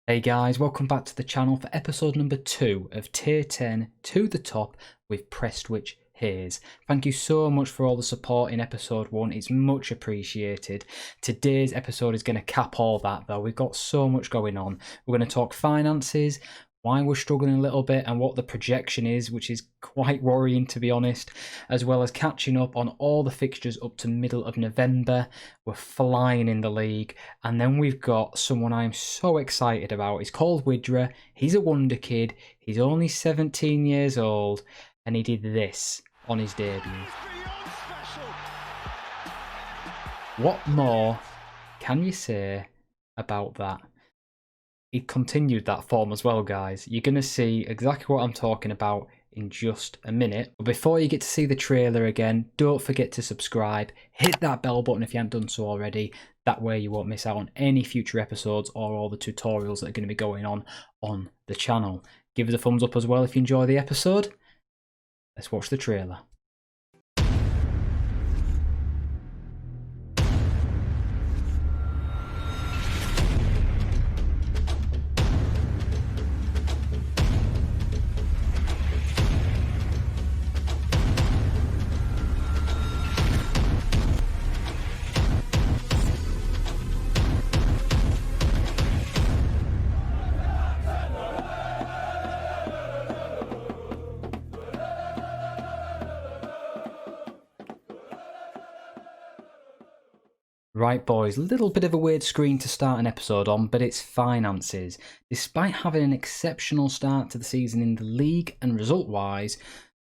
Hey guys, welcome back to the channel for episode number 2 of Tier 10 to the top with Prestwich Hayes. Thank you so much for all the support in episode 1, it's much appreciated. Today's episode is going to cap all that though, we've got so much going on. We're going to talk finances, why we're struggling a little bit and what the projection is, which is quite worrying to be honest, as well as catching up on all the fixtures up to middle of November. We're flying in the league, and then we've got someone I'm so excited about. He's called Wydra, he's a Wonderkid, he's only 17 years old, and he did this on his debut. What more can you say about that? He continued that form as well, guys. You're going to see exactly what I'm talking about in just a minute. But before you get to see the trailer again, don't forget to subscribe. Hit that bell button if you haven't done so already. That way you won't miss out on any future episodes or all the tutorials that are going to be going on the channel. Give us a thumbs up as well if you enjoy the episode. Let's watch the trailer. Right boys, a little bit of a weird screen to start an episode on, but it's finances. Despite having an exceptional start to the season in the league and result wise,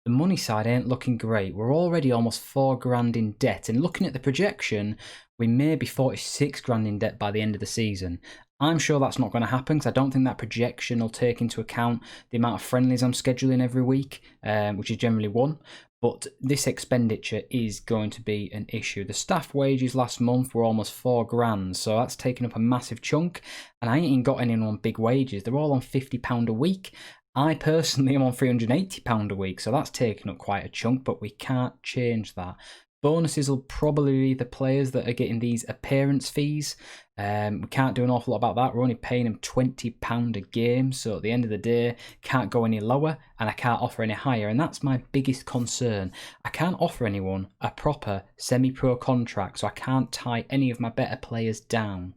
the money side ain't looking great. We're already almost 4 grand in debt, and looking at the projection, we may be 46 grand in debt by the end of the season. I'm sure that's not going to happen because I don't think that projection will take into account the amount of friendlies I'm scheduling every week, which is generally 1. But this expenditure is going to be an issue. The staff wages last month were almost 4 grand, so that's taken up a massive chunk. And I ain't even got anyone on big wages. They're all on £50 a week. I personally am on £380 a week, so that's taken up quite a chunk, but we can't change that. Bonuses will probably be the players that are getting these appearance fees. We can't do an awful lot about that. We're only paying them £20 a game, so at the end of the day, can't go any lower and I can't offer any higher, and that's my biggest concern. I can't offer anyone a proper semi-pro contract, so I can't tie any of my better players down.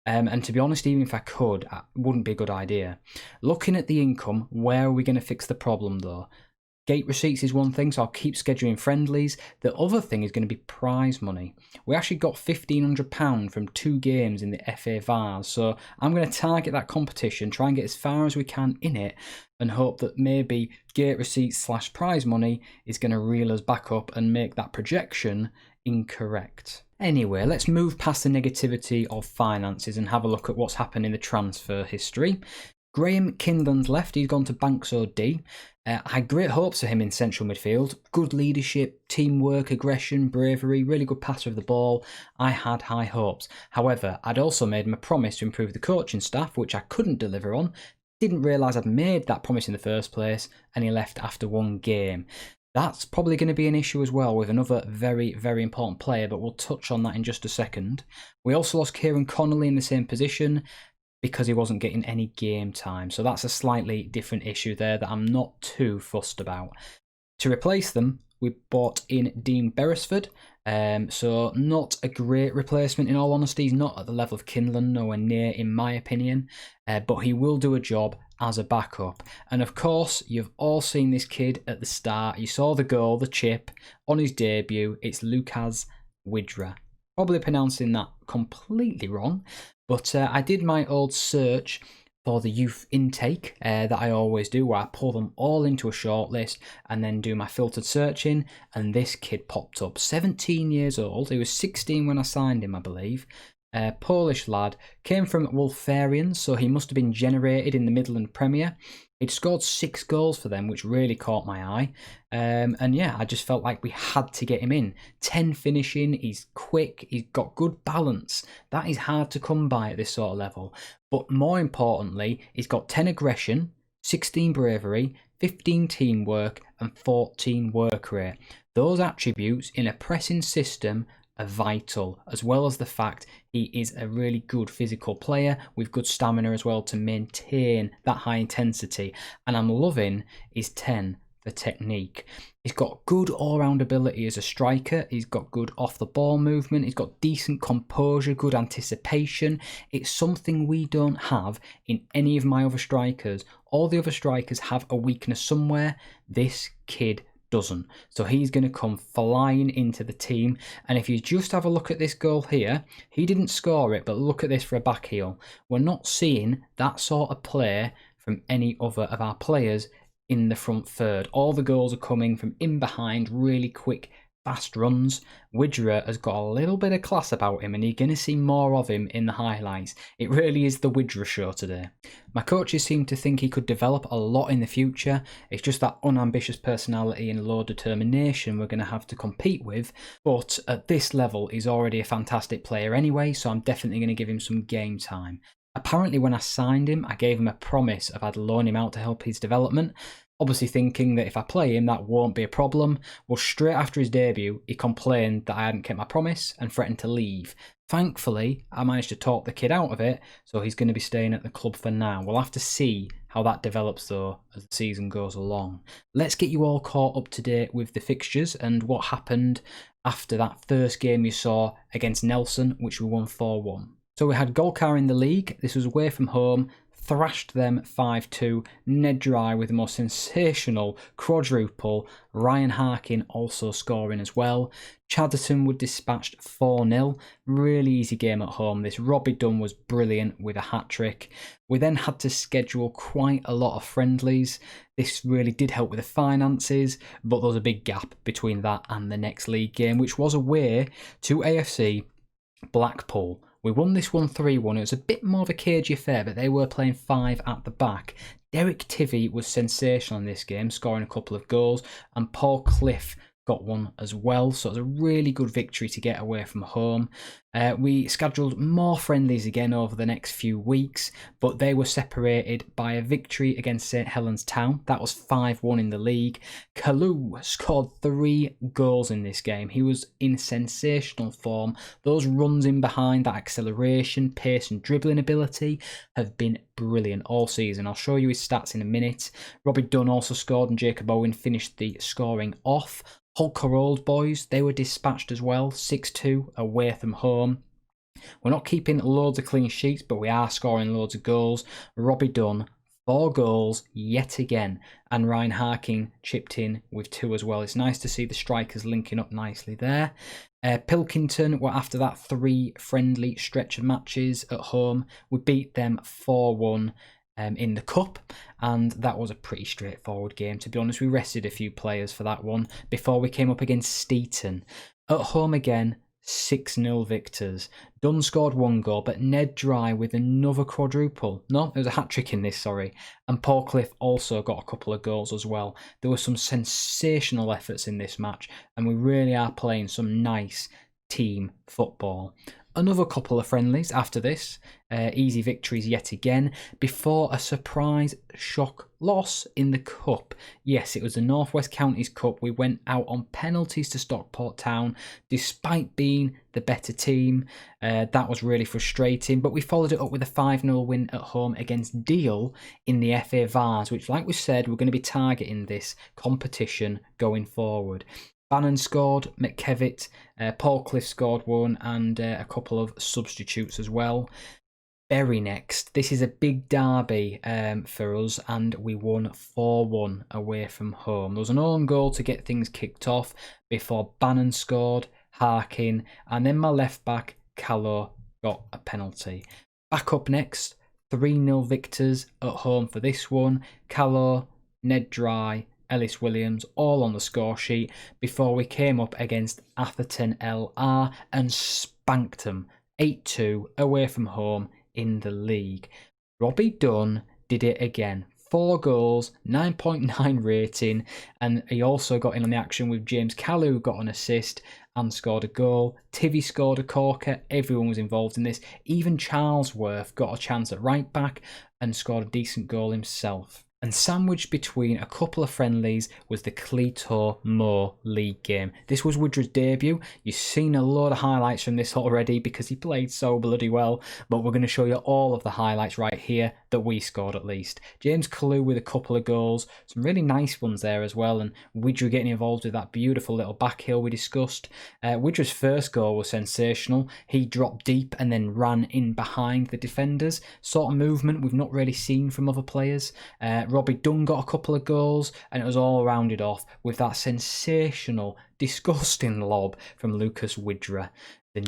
And to be honest, even if I could, it wouldn't be a good idea. Looking at the income, where are we going to fix the problem though? Gate receipts is one thing, so I'll keep scheduling friendlies. The other thing is going to be prize money. We actually got £1,500 from 2 games in the FA Vars, so I'm going to target that competition, try and get as far as we can in it, and hope that maybe gate receipts / prize money is going to reel us back up and make that projection incorrect. Anyway, let's move past the negativity of finances and have a look at what's happened in the transfer history. Graham Kinlan's left, he's gone to Banks OD. I had great hopes for him in central midfield. Good leadership, teamwork, aggression, bravery, really good passer of the ball. I had high hopes. However, I'd also made him a promise to improve the coaching staff, which I couldn't deliver on. Didn't realise I'd made that promise in the first place, and he left after 1 game. That's probably going to be an issue as well with another very, very important player, but we'll touch on that in just a second. We also lost Kieran Connolly in the same position, because he wasn't getting any game time. So that's a slightly different issue there that I'm not too fussed about. To replace them, we bought in Dean Beresford. So not a great replacement in all honesty. He's not at the level of Kinlan, nowhere near in my opinion. But he will do a job as a backup. And of course, you've all seen this kid at the start. You saw the goal, the chip, on his debut. It's Lucas Wydra. Probably pronouncing that completely wrong. But I did my old search for the youth intake that I always do, where I pull them all into a shortlist and then do my filtered searching, and this kid popped up. 17 years old, he was 16 when I signed him, I believe. Polish lad, came from Wolfarians, so he must have been generated in the Midland Premier. He'd scored 6 goals for them, which really caught my eye. And yeah, I just felt like we had to get him in. 10 finishing, he's quick, he's got good balance. That is hard to come by at this sort of level. But more importantly, he's got 10 aggression, 16 bravery, 15 teamwork, and 14 work rate. Those attributes in a pressing system are vital, as well as the fact he is a really good physical player with good stamina as well to maintain that high intensity. And I'm loving his 10 for technique. He's got good all-round ability as a striker. He's got good off-the-ball movement. He's got decent composure, good anticipation. It's something we don't have in any of my other strikers. All the other strikers have a weakness somewhere. This kid doesn't. So he's going to come flying into the team. And if you just have a look at this goal here, he didn't score it, but look at this for a back heel. We're not seeing that sort of play from any other of our players in the front third. All the goals are coming from in behind, really quick, fast runs. Wydra has got a little bit of class about him, and you're going to see more of him in the highlights. It really is the Wydra show today. My coaches seem to think he could develop a lot in the future. It's just that unambitious personality and low determination we're going to have to compete with. But at this level, he's already a fantastic player anyway, so I'm definitely going to give him some game time. Apparently when I signed him, I gave him a promise of I'd loan him out to help his development. Obviously thinking that if I play him, that won't be a problem. Well, straight after his debut, he complained that I hadn't kept my promise and threatened to leave. Thankfully, I managed to talk the kid out of it, so he's going to be staying at the club for now. We'll have to see how that develops though as the season goes along. Let's get you all caught up to date with the fixtures and what happened after that first game you saw against Nelson, which we won 4-1. So we had Golkar in the league. This was away from home. Thrashed them 5-2. Ned Dry with the most sensational quadruple. Ryan Harkin also scoring as well. Chadderton were dispatched 4-0. Really easy game at home. This Robbie Dunn was brilliant with a hat-trick. We then had to schedule quite a lot of friendlies. This really did help with the finances, but there was a big gap between that and the next league game, which was away to AFC Blackpool. We won this one 3-1. It was a bit more of a cagey affair, but they were playing 5 at the back. Derek Tivy was sensational in this game, scoring a couple of goals, and Paul Cliff got one as well. So it was a really good victory to get away from home. We scheduled more friendlies again over the next few weeks, but they were separated by a victory against St Helens Town. That was 5-1 in the league. Kalu scored 3 goals in this game. He was in sensational form. Those runs in behind, that acceleration, pace and dribbling ability have been brilliant all season. I'll show you his stats in a minute. Robbie Dunn also scored and Jacob Owen finished the scoring off. Holker Old Boys, they were dispatched as well, 6-2 away from home. We're not keeping loads of clean sheets, but we are scoring loads of goals. Robbie Dunn, 4 goals yet again, and Ryan Harkin chipped in with 2 as well. It's nice to see the strikers linking up nicely there. Pilkington were after that 3 friendly stretch of matches at home. We beat them 4-1. In the cup, and that was a pretty straightforward game, to be honest. We rested a few players for that one before we came up against Steaton. At home again, 6-0 victors. Dunn scored 1 goal, but Ned Dry with another quadruple. No, it was a hat-trick in this, sorry. And Paul Cliff also got a couple of goals as well. There were some sensational efforts in this match, and we really are playing some nice team football. Another couple of friendlies after this, easy victories yet again, before a surprise shock loss in the Cup. Yes, it was the North West Counties Cup. We went out on penalties to Stockport Town, despite being the better team. That was really frustrating, but we followed it up with a 5-0 win at home against Deal in the FA Vars, which, like we said, we're going to be targeting this competition going forward. Bannon scored, McKevitt, Paul Cliff scored 1, and a couple of substitutes as well. Bury next. This is a big derby for us, and we won 4-1 away from home. There was an own goal to get things kicked off before Bannon scored, Harkin, and then my left back, Callow, got a penalty. Back up next, 3-0 victors at home for this one. Callow, Ned Dry, Ellis Williams, all on the score sheet before we came up against Atherton LR and spanked them 8-2 away from home in the league. Robbie Dunn did it again. 4 goals, 9.9 rating, and he also got in on the action with James Callew, got an assist and scored a goal. Tivy scored a corker. Everyone was involved in this. Even Charlesworth got a chance at right back and scored a decent goal himself. And sandwiched between a couple of friendlies was the Cleto Moore League game. This was Wydra's debut. You've seen a load of highlights from this already because he played so bloody well, but we're going to show you all of the highlights right here that we scored at least. James Kalu with a couple of goals, some really nice ones there as well, and Wydra getting involved with that beautiful little back heel we discussed. Wydra's first goal was sensational. He dropped deep and then ran in behind the defenders. Sort of movement we've not really seen from other players. Robbie Dunn got a couple of goals, and it was all rounded off with that sensational, disgusting lob from Lucas Wydra, the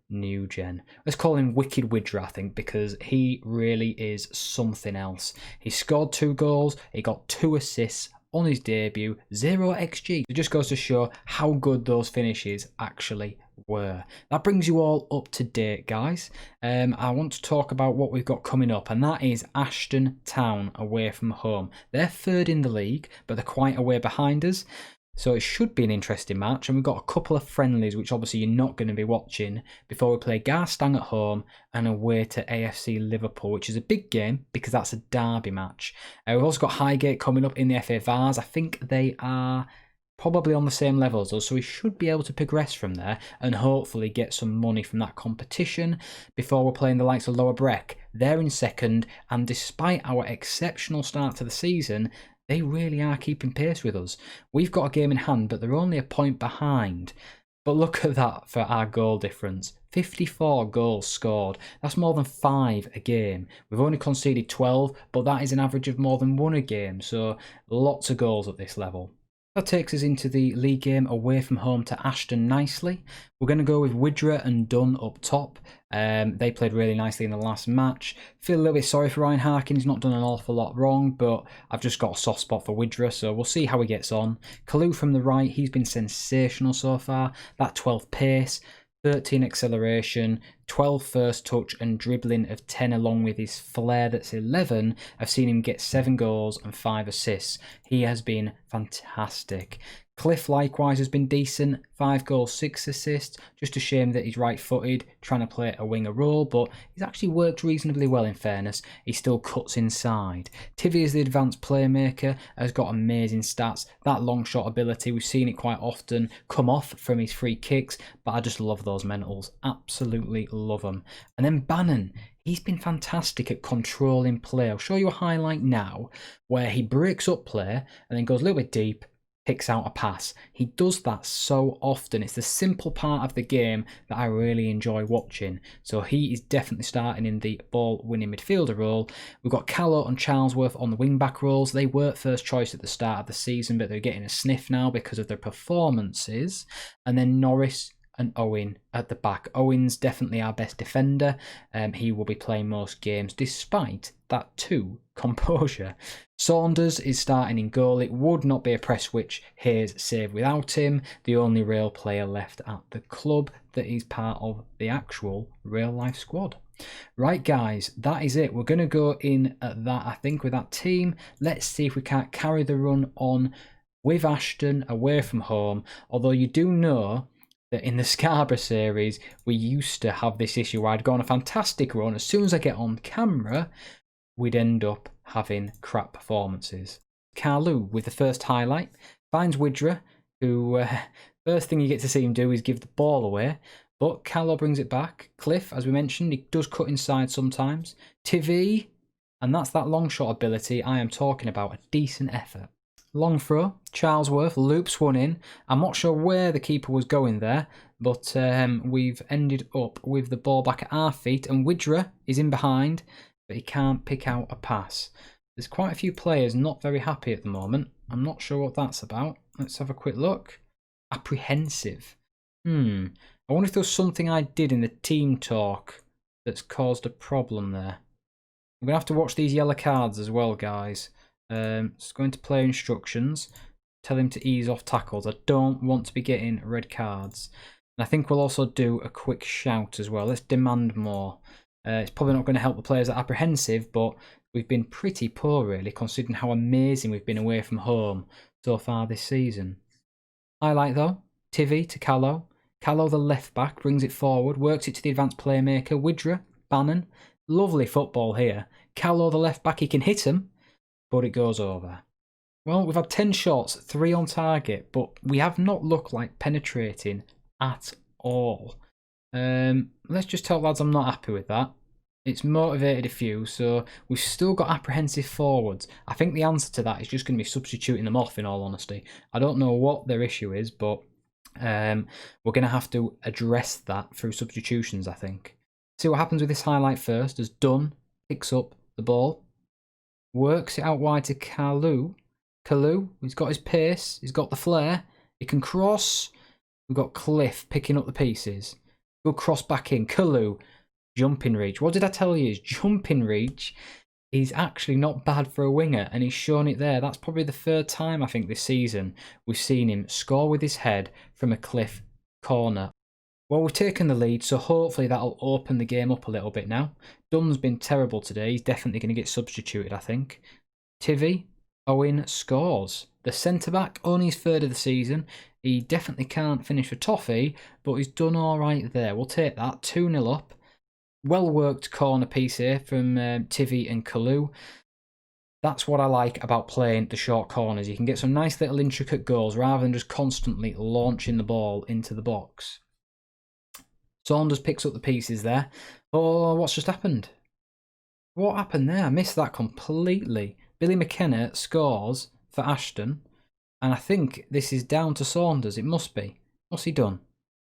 new gen. Let's call him Wicked Wydra, I think, because he really is something else. He scored 2 goals, he got 2 assists on his debut, 0 XG. It just goes to show how good those finishes actually were. That brings you all up to date, guys. I want to talk about what we've got coming up, and that is Ashton Town away from home. They're 3rd in the league, but they're quite a way behind us. So it should be an interesting match, and we've got a couple of friendlies which obviously you're not going to be watching before we play Garstang at home and away to AFC Liverpool, which is a big game because that's a derby match. We've also got Highgate coming up in the FA Vars. I think they are probably on the same level as us, so we should be able to progress from there and hopefully get some money from that competition before we're playing the likes of Lower Breck. They're in 2nd, and despite our exceptional start to the season, they really are keeping pace with us. We've got a game in hand, but they're only a point behind. But look at that for our goal difference. 54 goals scored. That's more than 5 a game. We've only conceded 12, but that is an average of more than 1 a game. So lots of goals at this level. That takes us into the league game away from home to Ashton nicely. We're going to go with Wydra and Dunn up top. They played really nicely in the last match. Feel a little bit sorry for Ryan Harkin. He's not done an awful lot wrong, but I've just got a soft spot for Wydra, so we'll see how he gets on. Kalu from the right, he's been sensational so far. That 12 pace, 13 acceleration, 12 first touch and dribbling of 10 along with his flair that's 11. I've seen him get 7 goals and 5 assists. He has been fantastic. Cliff likewise has been decent, 5 goals, 6 assists. Just a shame that he's right-footed, trying to play a winger role, but he's actually worked reasonably well in fairness. He still cuts inside. Tivy is the advanced playmaker, has got amazing stats. That long shot ability, we've seen it quite often come off from his free kicks, but I just love those mentals. Absolutely love them. And then Bannon. He's been fantastic at controlling play. I'll show you a highlight now where he breaks up play and then goes a little bit deep, picks out a pass. He does that so often. It's the simple part of the game that I really enjoy watching. So he is definitely starting in the ball-winning midfielder role. We've got Callow and Charlesworth on the wing-back roles. They weren't first choice at the start of the season, but they're getting a sniff now because of their performances. And then Norris and Owen at the back. Owen's definitely our best defender. He will be playing most games despite that 2 composure. Saunders is starting in goal. It would not be a Prestwich Hayes save without him. The only real player left at the club that is part of the actual real life squad. Right guys, that is it. We're going to go in at that, I think, with that team. Let's see if we can't carry the run on with Ashton away from home. Although you do know that in the Scarborough series, we used to have this issue where I'd go on a fantastic run. As soon as I get on camera, we'd end up having crap performances. Carlu with the first highlight finds Wydra, who first thing you get to see him do is give the ball away, but Carlo brings it back. Cliff, as we mentioned, he does cut inside sometimes. TV, and that's that long shot ability I am talking about, a decent effort. Long throw, Charlesworth loops one in. I'm not sure where the keeper was going there, but we've ended up with the ball back at our feet, and Wydra is in behind, but he can't pick out a pass. There's quite a few players not very happy at the moment. I'm not sure what that's about. Let's have a quick look. Apprehensive. I wonder if there was something I did in the team talk that's caused a problem there. I'm going to have to watch these yellow cards as well, guys. Just going to player instructions. Tell him to ease off tackles. I don't want to be getting red cards. And I think we'll also do a quick shout as well. Let's demand more. It's probably not going to help the players that are apprehensive, but we've been pretty poor, really, considering how amazing we've been away from home so far this season. Highlight, though, Tivy to Callow. Callow, the left-back, brings it forward, works it to the advanced playmaker. Wydra, Bannon. Lovely football here. Callow, the left-back, he can hit him, but it goes over. Well, we've had 10 shots, 3 on target, but we have not looked like penetrating at all. Let's just tell lads I'm not happy with that. It's motivated a few, so we've still got apprehensive forwards. I think the answer to that is just going to be substituting them off, in all honesty. I don't know what their issue is, but we're going to have to address that through substitutions, I think. See what happens with this highlight first, as Dunn picks up the ball, works it out wide to Kalu. Kalu, he's got his pace, he's got the flair, he can cross. We've got Cliff picking up the pieces. Good cross back in. Kalu, jumping reach. What did I tell you? His jumping reach is actually not bad for a winger, and he's shown it there. That's probably the third time, I think, this season we've seen him score with his head from a Cliff corner. Well, we've taken the lead, so hopefully that'll open the game up a little bit now. Dunn's been terrible today. He's definitely going to get substituted, I think. Tivy, Owen scores. The centre-back, only his third of the season. He definitely can't finish for toffee, but he's done all right there. We'll take that. 2-0 up. Well-worked corner piece here from Tivy and Kalu. That's what I like about playing the short corners. You can get some nice little intricate goals rather than just constantly launching the ball into the box. Saunders picks up the pieces there. Oh, what's just happened? What happened there? I missed that completely. Billy McKenna scores for Ashton. And I think this is down to Saunders. It must be. What's he done?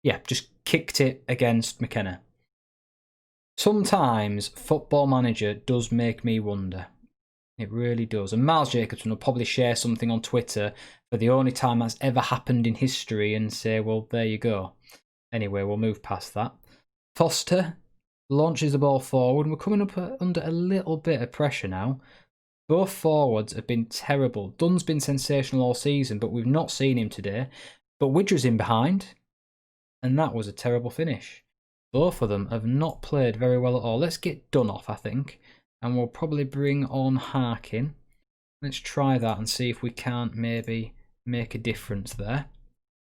Yeah, just kicked it against McKenna. Sometimes Football Manager does make me wonder. It really does. And Miles Jacobson will probably share something on Twitter for the only time that's ever happened in history and say, well, there you go. Anyway, we'll move past that. Foster launches the ball forward, and we're coming up under a little bit of pressure now. Both forwards have been terrible. Dunn's been sensational all season, but we've not seen him today. But Wydra's in behind, and that was a terrible finish. Both of them have not played very well at all. Let's get Dunn off, I think, and we'll probably bring on Harkin. Let's try that and see if we can't maybe make a difference there.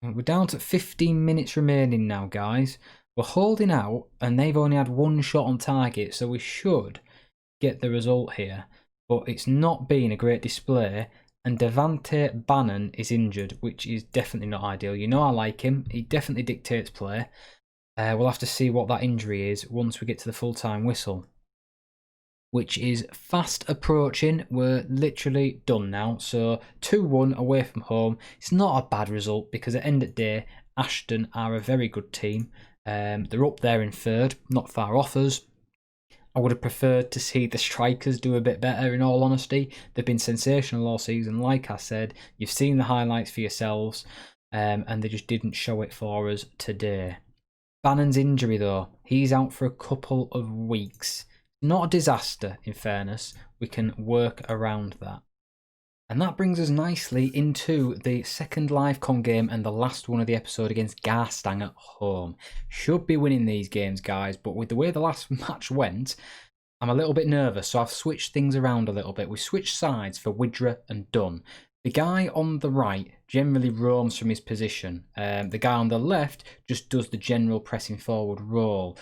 We're down to 15 minutes remaining now, guys. We're holding out, and they've only had 1 shot on target, so we should get the result here. But it's not been a great display, and Devante Bannon is injured, which is definitely not ideal. You know I like him. He definitely dictates play. We'll have to see what that injury is once we get to the full-time whistle, which is fast approaching. We're literally done now. So 2-1 away from home. It's not a bad result because at the end of the day, Ashton are a very good team. They're up there in third, not far off us. I would have preferred to see the strikers do a bit better, in all honesty. They've been sensational all season. Like I said, you've seen the highlights for yourselves, and they just didn't show it for us today. Bannon's injury, though, he's out for a couple of weeks. Not a disaster, in fairness. We can work around that. And that brings us nicely into the second live-con game and the last one of the episode against Garstang at home. Should be winning these games, guys, but with the way the last match went, I'm a little bit nervous, so I've switched things around a little bit. We switched sides for Wydra and Dunn. The guy on the right generally roams from his position. The guy on the left just does the general pressing forward role.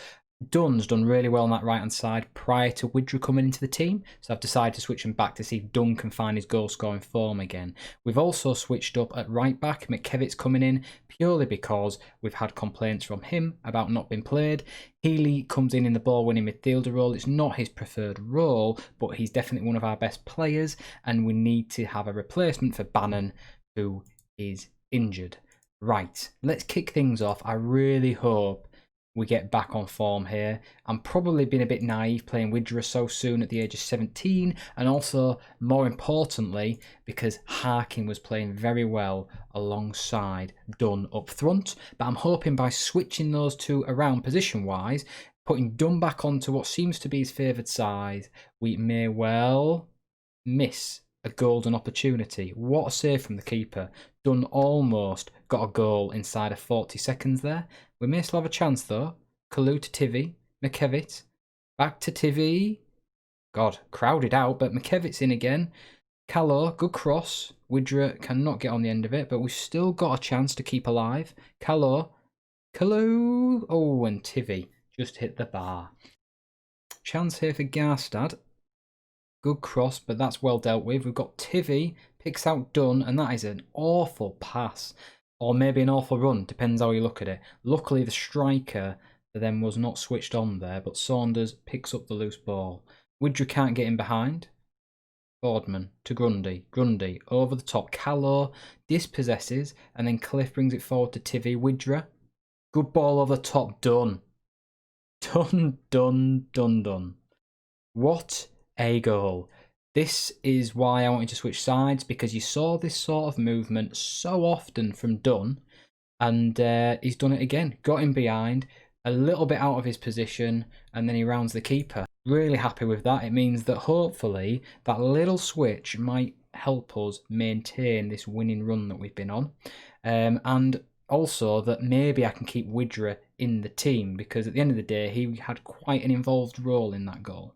Dunn's done really well on that right-hand side prior to Wydra coming into the team, so I've decided to switch him back to see if Dunn can find his goal-scoring form again. We've also switched up at right-back. McKevit's coming in purely because we've had complaints from him about not being played. Healy comes in the ball-winning midfielder role. It's not his preferred role, but he's definitely one of our best players, and we need to have a replacement for Bannon, who is injured. Right, let's kick things off. I really hope we get back on form here. I'm probably being a bit naive playing Wydra so soon at the age of 17, and also, more importantly, because Harkin was playing very well alongside Dunn up front. But I'm hoping by switching those two around position-wise, putting Dunn back onto what seems to be his favoured side, we may well miss a golden opportunity. What a save from the keeper. Dunn almost got a goal inside of 40 seconds there. We may still have a chance though. Kalu to Tivy. McKevit. Back to Tivy. God, crowded out, but McKevit's in again. Callow, good cross. Wydra cannot get on the end of it, but we've still got a chance to keep alive. Callow. Kalu. Oh, and Tivy just hit the bar. Chance here for Garstad. Good cross, but that's well dealt with. We've got Tivy, picks out Dunn, and that is an awful pass. Or maybe an awful run, depends how you look at it. Luckily, the striker then was not switched on there, but Saunders picks up the loose ball. Wydra can't get in behind. Boardman to Grundy. Grundy over the top. Callow dispossesses, and then Cliff brings it forward to Tivy. Wydra. Good ball over the top. Done. Done. What a goal. This is why I wanted to switch sides, because you saw this sort of movement so often from Dunn, and he's done it again. Got him behind, a little bit out of his position, and then he rounds the keeper. Really happy with that. It means that hopefully that little switch might help us maintain this winning run that we've been on, and also that maybe I can keep Wydra in the team, because at the end of the day he had quite an involved role in that goal.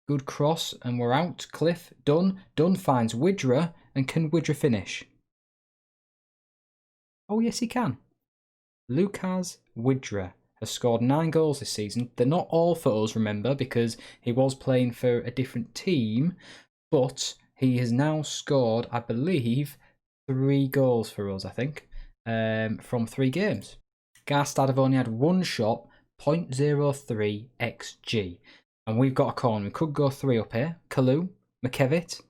Good cross, and we're out. Cliff, Dunn. Dunn finds Wydra, and can Wydra finish? Oh, yes, he can. Lucas Wydra has scored 9 goals this season. They're not all for us, remember, because he was playing for a different team, but he has now scored, I believe, 3 goals for us, I think, from 3 games. Garstang have only had 1 shot, 0.03 XG. And we've got a corner. We could go 3 up here. Kalu, McKevitt,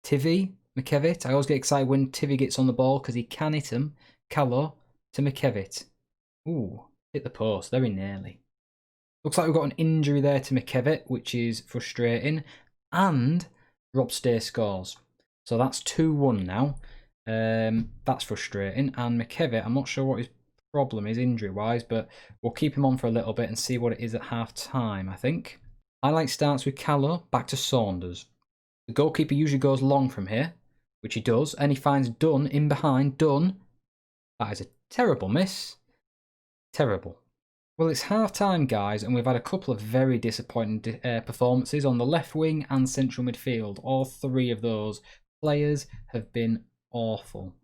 Tivy, McKevitt. I always get excited when Tivy gets on the ball because he can hit him. Callow to McKevitt. Ooh, hit the post. Very nearly. Looks like we've got an injury there to McKevitt, which is frustrating. And Rob Stay scores. So that's 2-1 now. That's frustrating. And McKevitt, I'm not sure what his problem is injury-wise, but we'll keep him on for a little bit and see what it is at half-time, I think. Highlight starts with Callow, back to Saunders. The goalkeeper usually goes long from here, which he does, and he finds Dunn in behind. Dunn. That is a terrible miss. Terrible. Well, it's half-time, guys, and we've had a couple of very disappointing performances on the left wing and central midfield. All 3 of those players have been awful.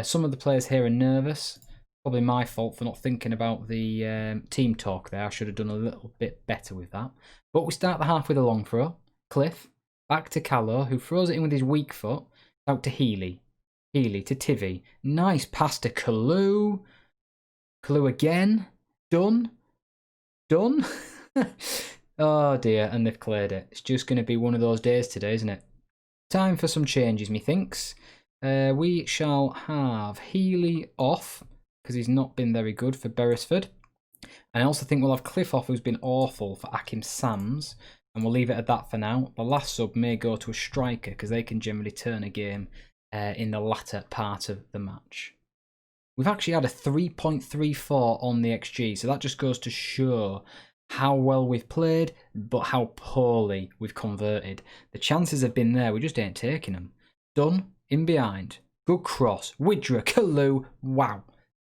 Some of the players here are nervous. Probably my fault for not thinking about the team talk there. I should have done a little bit better with that. But we start the half with a long throw. Cliff, back to Callow, who throws it in with his weak foot. Out to Healy. Healy to Tivy. Nice pass to Kalu. Kalu again. Done. Oh dear, and they've cleared it. It's just going to be one of those days today, isn't it? Time for some changes, methinks. We shall have Healy off, because he's not been very good for Beresford. And I also think we'll have Cliff off, who's been awful, for Akim Sams. And we'll leave it at that for now. The last sub may go to a striker, because they can generally turn a game in the latter part of the match. We've actually had a 3.34 on the XG, so that just goes to show how well we've played, but how poorly we've converted. The chances have been there, we just ain't taking them. Dunn, in behind. Good cross. Wydra, Kalu. Wow.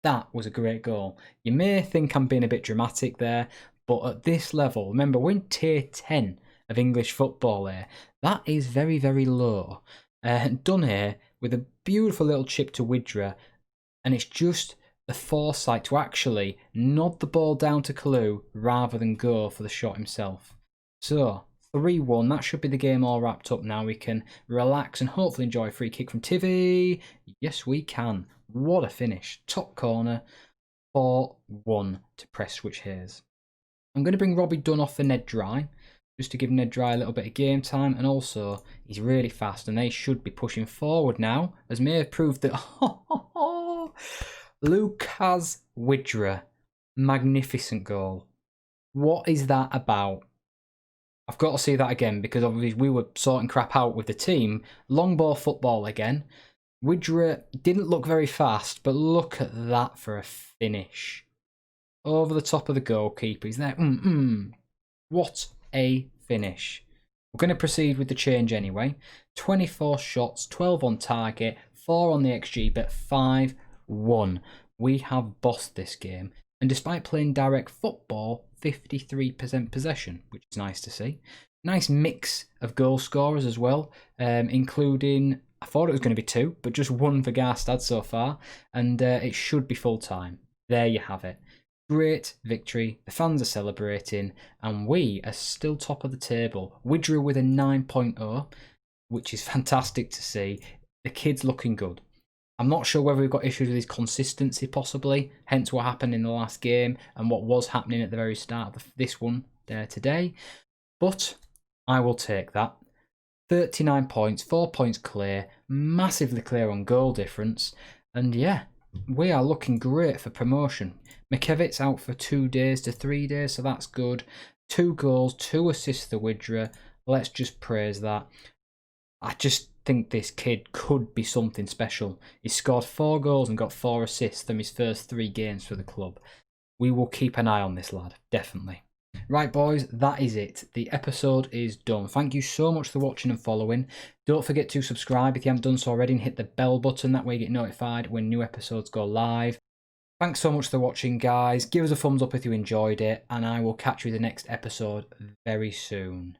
That was a great goal. You may think I'm being a bit dramatic there, but at this level, remember, we're in tier 10 of English football here. That is very, very low. Done here with a beautiful little chip to Wydra, and it's just the foresight to actually nod the ball down to Kalu rather than go for the shot himself. So, 3-1, that should be the game all wrapped up now. We can relax and hopefully enjoy a free kick from Tivy. Yes, we can. What a finish. Top corner, 4-1 to Prestwich Hayes. I'm going to bring Robbie Dunn off for Ned Dry, just to give Ned Dry a little bit of game time, and also he's really fast and they should be pushing forward now, as may have proved that Lucas Wydra, magnificent goal. What is that about? I've got to see that again, because obviously we were sorting crap out with the team. Long ball football again. Wydra didn't look very fast, but look at that for a finish. Over the top of the goalkeeper. He's there. What a finish. We're going to proceed with the change anyway. 24 shots, 12 on target, 4 on the XG, but 5-1. We have bossed this game. And despite playing direct football, 53% possession, which is nice to see. Nice mix of goal scorers as well, including, I thought it was going to be 2, but just 1 for Garstang so far. And it should be full time. There you have it. Great victory, the fans are celebrating, and we are still top of the table. Wydra with a 9.0, which is fantastic to see. The kid's looking good. I'm not sure whether we've got issues with his consistency, possibly, hence what happened in the last game and what was happening at the very start of this one there today. But I will take that. 39 points, 4 points clear, massively clear on goal difference, and yeah, we are looking great for promotion. McKevit's out for 2 days to 3 days, so that's good. 2 goals, 2 assists for Wydra. Let's just praise that. I just think this kid could be something special. He scored 4 goals and got 4 assists from his first 3 games for the club. We will keep an eye on this lad, definitely. Right boys, that is it. The episode is done. Thank you so much for watching and following. Don't forget to subscribe if you haven't done so already and hit the bell button. That way you get notified when new episodes go live. Thanks so much for watching, guys. Give us a thumbs up if you enjoyed it, and I will catch you in the next episode very soon.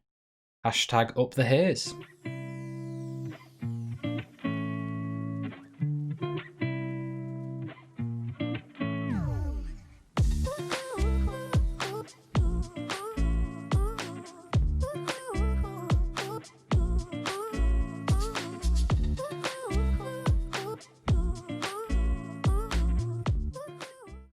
#UpTheHaze.